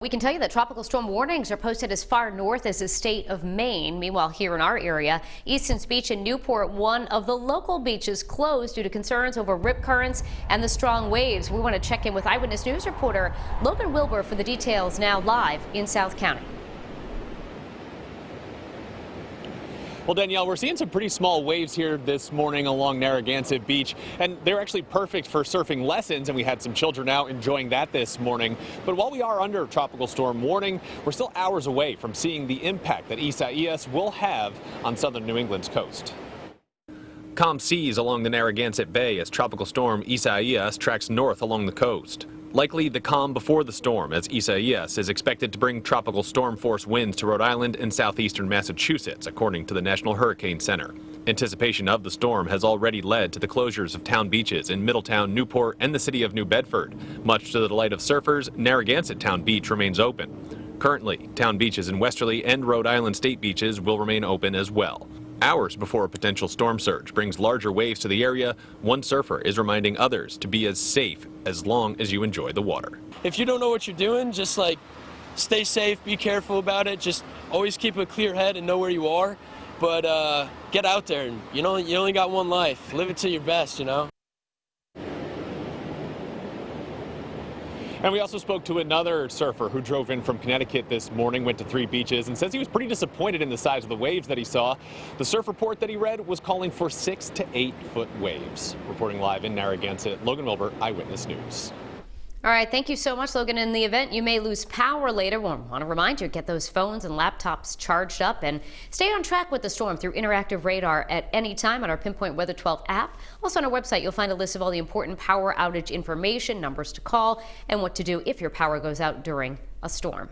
We can tell you that tropical storm warnings are posted as far north as the state of Maine. Meanwhile, here in our area, Easton's Beach in Newport, one of the local beaches, closed due to concerns over rip currents and the strong waves. We want to check in with Eyewitness News reporter Logan Wilbur for the details, now live in South County. Well, Danielle, we're seeing some pretty small waves here this morning along Narragansett Beach, and they're actually perfect for surfing lessons, and we had some children out enjoying that this morning. But while we are under tropical storm warning, we're still hours away from seeing the impact that Isaias will have on southern New England's coast. Calm seas along the Narragansett Bay as tropical storm Isaias tracks north along the coast. Likely the calm before the storm, as Isaias is expected to bring tropical storm force winds to Rhode Island and southeastern Massachusetts, according to the National Hurricane Center. Anticipation of the storm has already led to the closures of town beaches in Middletown, Newport, and the city of New Bedford. Much to the delight of surfers, Narragansett Town Beach remains open. Currently, town beaches in Westerly and Rhode Island state beaches will remain open as well. Hours before a potential storm surge brings larger waves to the area, one surfer is reminding others to be as safe as long as you enjoy the water. If you don't know what you're doing, just stay safe, be careful about it. Just always keep a clear head and know where you are. But get out there. And, you only got one life. Live it to your best, And we also spoke to another surfer who drove in from Connecticut this morning, went to 3 beaches, and says he was pretty disappointed in the size of the waves that he saw. The surf report that he read was calling for 6 to 8 foot waves. Reporting live in Narragansett, Logan Wilbur, Eyewitness News. All right, thank you so much, Logan. In the event you may lose power later, we want to remind you, get those phones and laptops charged up and stay on track with the storm through interactive radar at any time on our Pinpoint Weather 12 app. Also on our website, you'll find a list of all the important power outage information, numbers to call, and what to do if your power goes out during a storm.